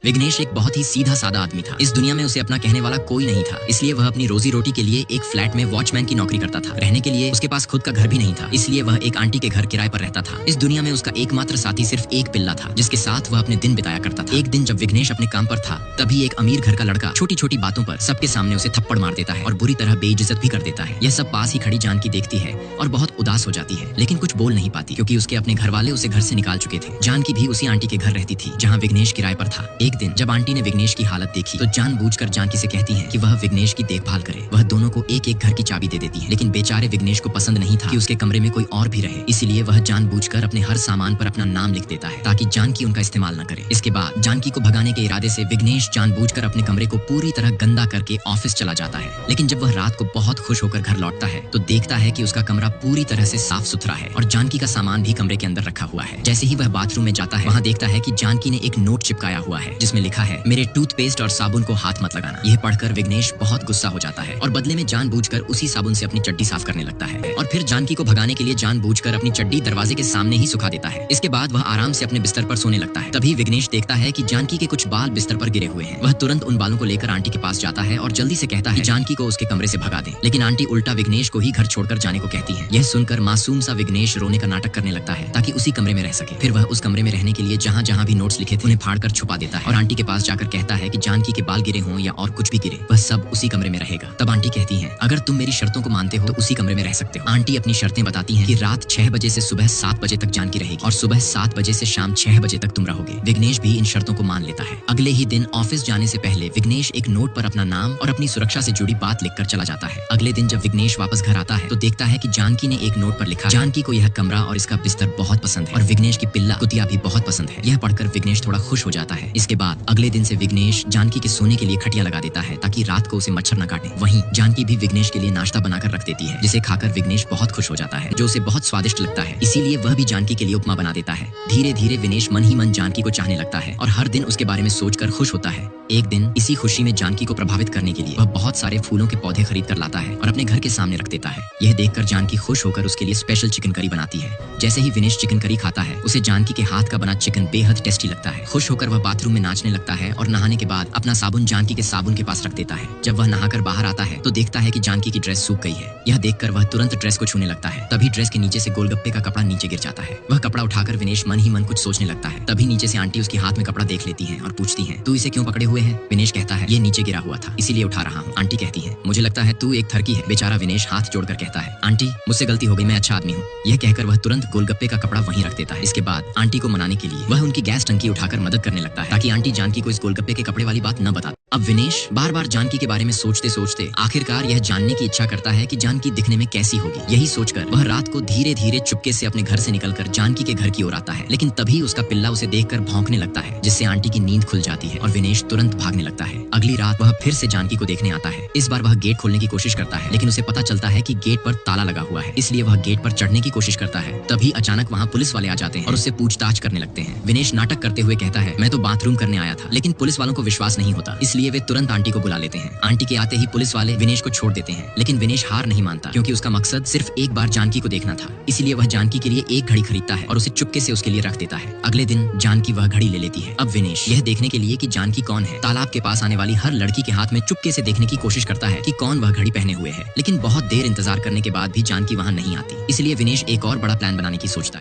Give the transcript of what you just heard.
विघ्नेश एक बहुत ही सीधा साधा आदमी था। इस दुनिया में उसे अपना कहने वाला कोई नहीं था, इसलिए वह अपनी रोजी रोटी के लिए एक फ्लैट में वॉचमैन की नौकरी करता था। रहने के लिए उसके पास खुद का घर भी नहीं था, इसलिए वह एक आंटी के घर किराए पर रहता था। इस दुनिया में उसका एकमात्र साथी सिर्फ एक पिल्ला था, जिसके साथ वह अपने दिन बिताया करता था। एक दिन जब विघ्नेश अपने काम पर था, तभी एक अमीर घर का लड़का छोटी छोटी बातों पर सबके सामने उसे थप्पड़ मार देता है और बुरी तरह बेइज्जत भी कर देता है। यह सब पास ही खड़ी जानकी देखती है और बहुत उदास हो जाती है, लेकिन कुछ बोल नहीं पाती क्योंकि उसके अपने घर वाले उसे घर से निकाल चुके थे। जानकी भी उसी आंटी के घर रहती थी जहाँ विघ्नेश किराए पर था। एक दिन जब आंटी ने विघ्नेश की हालत देखी तो जानबूझकर जानकी से कहती है कि वह विघ्नेश की देखभाल करे। वह दोनों को एक एक घर की चाबी दे देती है, लेकिन बेचारे विघ्नेश को पसंद नहीं था कि उसके कमरे में कोई और भी रहे, इसीलिए वह जानबूझकर अपने हर सामान पर अपना नाम लिख देता है ताकि जानकी उनका इस्तेमाल न करे। इसके बाद जानकी को भगाने के इरादे से विघ्नेश जानबूझकर अपने कमरे को पूरी तरह गंदा करके ऑफिस चला जाता है। लेकिन जब वह रात को बहुत खुश होकर घर लौटता है तो देखता है कि उसका कमरा पूरी तरह से साफ सुथरा है और जानकी का सामान भी कमरे के अंदर रखा हुआ है। जैसे ही वह बाथरूम में जाता है, वहाँ देखता है कि जानकी ने एक नोट चिपकाया हुआ है जिसमें लिखा है, मेरे टूथपेस्ट और साबुन को हाथ मत लगाना। यह पढ़कर विघ्नेश बहुत गुस्सा हो जाता है और बदले में जानबूझकर उसी साबुन से अपनी चड्डी साफ करने लगता है और फिर जानकी को भगाने के लिए जानबूझकर अपनी चड्डी दरवाजे के सामने ही सुखा देता है। इसके बाद वह आराम से अपने बिस्तर पर सोने लगता है। तभी विघ्नेश देखता है कि जानकी के कुछ बाल बिस्तर पर गिरे हुए हैं। वह तुरंत उन बालों को लेकर आंटी के पास जाता है और जल्दी से कहता है कि जानकी को उसके कमरे से भगा दे, लेकिन आंटी उल्टा विघ्नेश को ही घर छोड़कर जाने को कहती है। यह सुनकर मासूम सा विघ्नेश रोने का नाटक करने लगता है ताकि उसी कमरे में रह सके। फिर वह उस कमरे में रहने के लिए जहाँ जहाँ भी नोट्स लिखे थे उन्हें फाड़कर छुपा देता है और आंटी के पास जाकर कहता है कि जानकी के बाल गिरे हों या और कुछ भी गिरे, वह सब उसी कमरे में रहेगा। तब आंटी कहती हैं, अगर तुम मेरी शर्तों को मानते हो तो उसी कमरे में रह सकते हो। आंटी अपनी शर्तें बताती हैं कि रात 6 बजे से सुबह 7 बजे तक जानकी रहेगी और सुबह 7 बजे से शाम 6 बजे तक तुम रहोगे। विघ्नेश भी इन शर्तों को मान लेता है। अगले ही दिन ऑफिस जाने से पहले विघ्नेश एक नोट पर अपना नाम और अपनी सुरक्षा से जुड़ी बात लिखकर चला जाता है। अगले दिन जब विघ्नेश वापस घर आता है तो देखता है कि जानकी ने एक नोट पर लिखा, जानकी को यह कमरा और इसका बिस्तर बहुत पसंद है और विघ्नेश की पिल्ला कुतिया भी बहुत पसंद है। यह पढ़कर विघ्नेश थोड़ा खुश हो जाता है। इसके बाद अगले दिन से विघ्नेश जानकी के सोने के लिए खटिया लगा देता है ताकि रात को उसे मच्छर न काटे। वहीं जानकी भी विघ्नेश के लिए नाश्ता बनाकर रख देती है, जिसे खाकर विघ्नेश बहुत खुश हो जाता है, जो उसे बहुत स्वादिष्ट लगता है। इसीलिए वह भी जानकी के लिए उपमा बना देता है। धीरे धीरे विघ्नेश मन ही मन जानकी को चाहने लगता है और हर दिन उसके बारे में सोचकर खुश होता है। एक दिन इसी खुशी में जानकी को प्रभावित करने के लिए वह बहुत सारे फूलों के पौधे खरीद कर लाता है और अपने घर के सामने रख देता है। यह देखकर जानकी खुश होकर उसके लिए स्पेशल चिकन करी बनाती है। जैसे ही विघ्नेश चिकन करी खाता है, उसे जानकी के हाथ का बना चिकन बेहद टेस्टी लगता है। खुश होकर वह बाथरूम में नाचने लगता है और नहाने के बाद अपना साबुन जानकी के साबुन के पास रख देता है। जब वह नहाकर बाहर आता है तो देखता है कि जानकी की ड्रेस सूख गई है। यह देखकर वह तुरंत ड्रेस को छूने लगता है। तभी ड्रेस के नीचे से गोलगप्पे का कपड़ा नीचे गिर जाता है। वह कपड़ा उठाकर विघ्नेश मन ही मन कुछ सोचने लगता है। तभी नीचे से आंटी उसके हाथ में कपड़ा देख लेती है और पूछती है, तू इसे क्यों पकड़े हुए है? विघ्नेश कहता है, ये नीचे गिरा हुआ था इसीलिए उठा रहा हूँ। आंटी कहती है, मुझे लगता है तू एक थरकी है। बेचारा विघ्नेश हाथ जोड़कर कहता है, आंटी मुझसे गलती हो गई, मैं अच्छा आदमी हूँ। यह कहकर वह तुरंत गोलगप्पे का कपड़ा वहीं रख देता है। इसके बाद आंटी को मनाने के लिए वह उनकी गैस टंकी उठाकर मदद करने लगता है ताकि आंटी जानकी को इस गोलगप्पे के कपड़े वाली बात न बता। अब विघ्नेश बार बार जानकी के बारे में सोचते सोचते आखिरकार यह जानने की इच्छा करता है कि जानकी दिखने में कैसी होगी। यही सोचकर वह रात को धीरे धीरे चुपके से अपने घर से निकलकर जानकी के घर की ओर आता है, लेकिन तभी उसका पिल्ला उसे देखकर भौंकने लगता है, जिससे आंटी की नींद खुल जाती है और विघ्नेश तुरंत भागने लगता है। अगली रात वह फिर से जानकी को देखने आता है। इस बार वह गेट खोलने की कोशिश करता है, लेकिन उसे पता चलता है कि गेट पर ताला लगा हुआ है, इसलिए वह गेट पर चढ़ने की कोशिश करता है। तभी अचानक वहाँ पुलिस वाले आ जाते हैं और उससे पूछताछ करने लगते हैं। विघ्नेश नाटक करते हुए कहता है, मैं तो बाथरूम करने आया था, लेकिन पुलिस वालों को विश्वास नहीं होता, इसलिए वे तुरंत आंटी को बुला लेते हैं। आंटी के आते ही पुलिस वाले विघ्नेश को छोड़ देते हैं, लेकिन विघ्नेश हार नहीं मानता क्योंकि उसका मकसद सिर्फ एक बार जानकी को देखना था। इसीलिए वह जानकी के लिए एक घड़ी खरीदता है और उसे चुपके से उसके लिए रख देता है। अगले दिन जानकी वह घड़ी ले लेती है। अब विघ्नेश यह देखने के लिए कि जानकी कौन है, तालाब के पास आने वाली हर लड़की के हाथ में चुपके से देखने की कोशिश करता है कि कौन वह घड़ी पहने हुए है, लेकिन बहुत देर इंतजार करने के बाद भी जानकी वहाँ नहीं आती। इसलिए विघ्नेश एक और बड़ा प्लान बनाने की सोचता है।